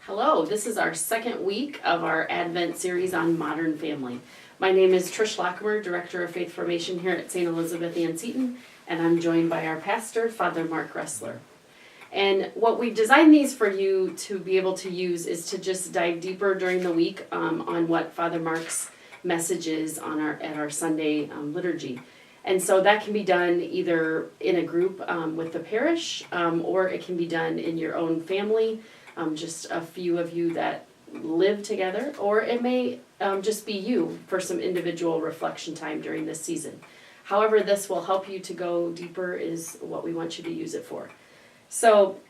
Hello, this is our second week of our Advent series on Modern Family. My name is Trish Lockemer, Director of Faith Formation here at St. Elizabeth Ann Seton, and I'm joined by our pastor, Father Mark Ressler. And what we designed these for you to be able to use is to just dive deeper during the week on what Father Mark's message is on at our Sunday liturgy. And so that can be done either in a group with the parish, or it can be done in your own family, just a few of you that live together, or it may just be you for some individual reflection time during this season. However this will help you to go deeper is what we want you to use it for. So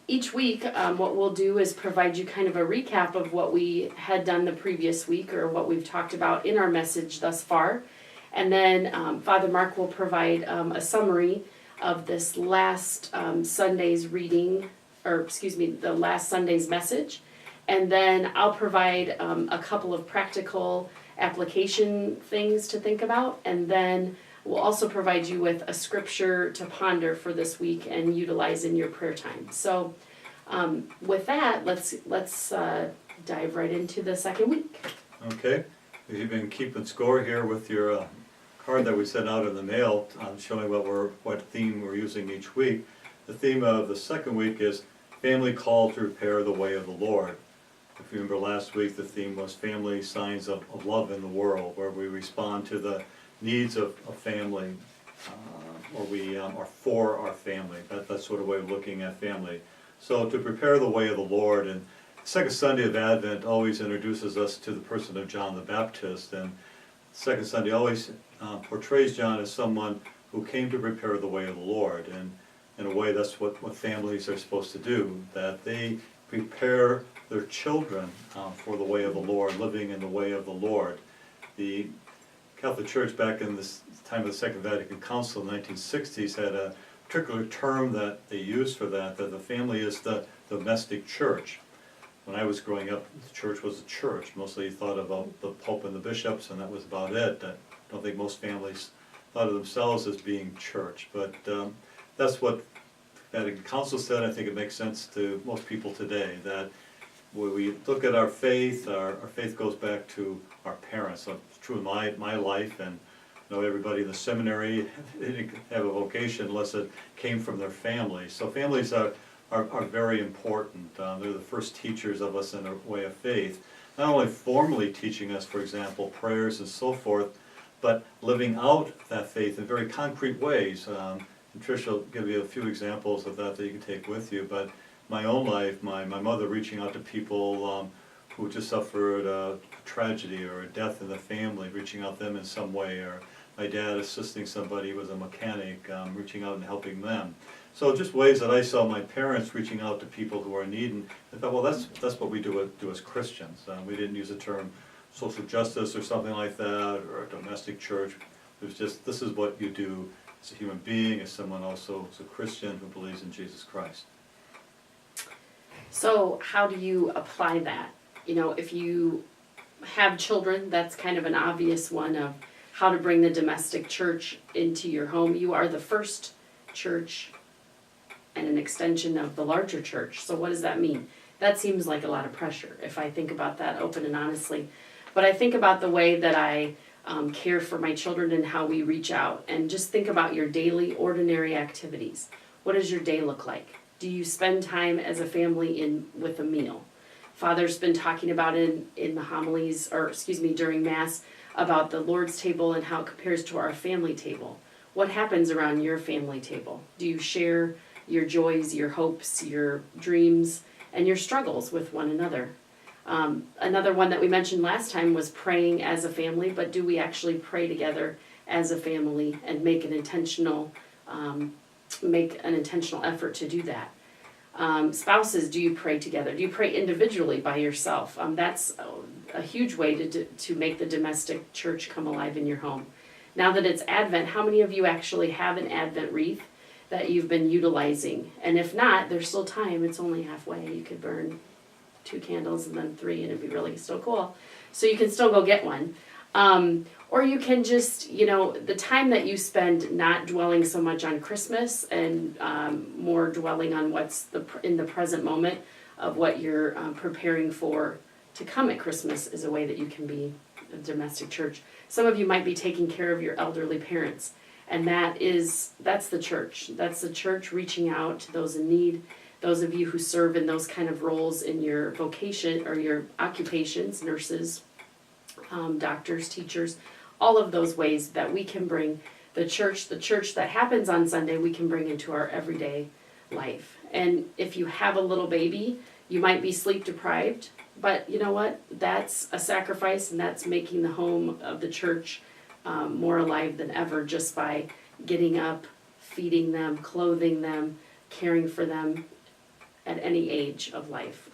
each week what we'll do is provide you kind of a recap of what we had done the previous week or what we've talked about in our message thus far. And then Father Mark will provide a summary of this last Sunday's reading, the last Sunday's message. And then I'll provide a couple of practical application things to think about. And then we'll also provide you with a scripture to ponder for this week and utilize in your prayer time. So with that, let's dive right into the second week. Okay, you've been keeping score here with your card that we sent out in the mail showing what theme we're using each week. The theme of the second week is Family Called to Repair the Way of the Lord. If you remember last week, the theme was Family Signs of Love in the World, where we respond to the needs of family, or we are for our family. That's sort of way of looking at family. So to prepare the way of the Lord, and the second Sunday of Advent always introduces us to the person of John the Baptist, and second Sunday always portrays John as someone who came to prepare the way of the Lord, and in a way that's what families are supposed to do, that they prepare their children for the way of the Lord, living in the way of the Lord. The Catholic Church back in this time of the Second Vatican Council in the 1960s had a particular term that they used for that the family is the domestic church. When I was growing up, the church was a church. Mostly you thought about the Pope and the bishops, and that was about it. I don't think most families thought of themselves as being church, but that's what the Vatican Council said. I think it makes sense to most people today, that when we look at our faith goes back to our parents. So it's true in my life, and everybody in the seminary didn't have a vocation unless it came from their family. So families are very important. They're the first teachers of us in a way of faith. Not only formally teaching us, for example, prayers and so forth, but living out that faith in very concrete ways. And Trish will give you a few examples of that you can take with you. But my own life, my mother reaching out to people who just suffered a tragedy or a death in the family, reaching out to them in some way, or my dad assisting somebody who was a mechanic, reaching out and helping them. So just ways that I saw my parents reaching out to people who are in need, and I thought, well, that's what we do as Christians. We didn't use the term social justice or something like that, or a domestic church. It was just, this is what you do as a human being, as someone also as a Christian who believes in Jesus Christ. So how do you apply that? If you have children, that's kind of an obvious one of how to bring the domestic church into your home. You are the first church and an extension of the larger church. So what does that mean? That seems like a lot of pressure if I think about that open and honestly. But I think about the way that I care for my children and how we reach out, and just think about your daily ordinary activities. What does your day look like? Do you spend time as a family with a meal? Father's been talking about in the homilies, during Mass, about the Lord's table and how it compares to our family table. What happens around your family table? Do you share your joys, your hopes, your dreams, and your struggles with one another? Another one that we mentioned last time was praying as a family, but do we actually pray together as a family and make an intentional effort to do that? Spouses, do you pray together? Do you pray individually by yourself? That's a huge way to make the domestic church come alive in your home. Now that it's Advent, how many of you actually have an Advent wreath that you've been utilizing? And if not, there's still time. It's only halfway. You could burn 2 candles and then 3, and it'd be really still cool. So you can still go get one. Or you can just, the time that you spend not dwelling so much on Christmas and more dwelling on what's in the present moment of what you're preparing for to come at Christmas is a way that you can be a domestic church. Some of you might be taking care of your elderly parents, and that's the church. That's the church reaching out to those in need. Those of you who serve in those kind of roles in your vocation or your occupations, nurses, doctors, teachers, all of those ways that we can bring the church that happens on Sunday, we can bring into our everyday life. And if you have a little baby, you might be sleep deprived, but you know what? That's a sacrifice, and that's making the home of the church more alive than ever, just by getting up, feeding them, clothing them, caring for them at any age of life,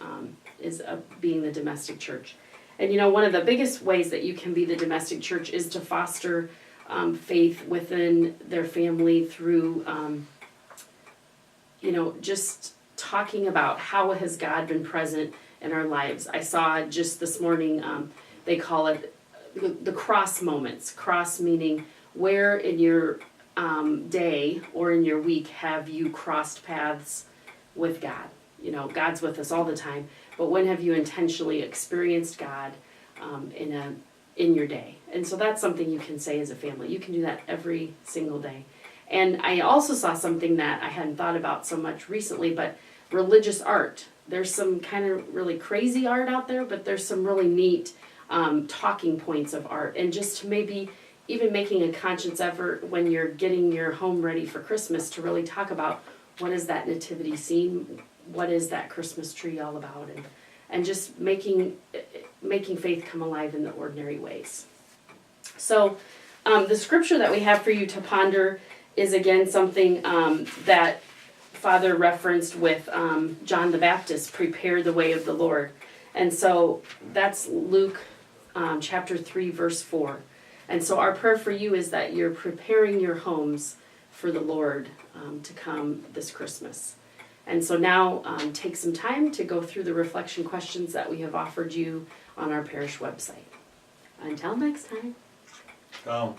is being the domestic church. And you know, one of the biggest ways that you can be the domestic church is to foster faith within their family through, just talking about how has God been present in our lives. I saw just this morning, they call it the cross moments. Cross meaning where in your day or in your week have you crossed paths with God. You know, God's with us all the time, but when have you intentionally experienced God in your day? And so that's something you can say as a family. You can do that every single day. And I also saw something that I hadn't thought about so much recently, but religious art. There's some kind of really crazy art out there, but there's some really neat talking points of art. And just to maybe even making a conscious effort when you're getting your home ready for Christmas to really talk about what is that nativity scene, what is that Christmas tree all about, and just making faith come alive in the ordinary ways. So the scripture that we have for you to ponder is again something that Father referenced with John the Baptist, prepare the way of the Lord. And so that's Luke chapter 3, verse 4. And so our prayer for you is that you're preparing your homes for the Lord to come this Christmas. And so now take some time to go through the reflection questions that we have offered you on our parish website. Until next time. Ciao.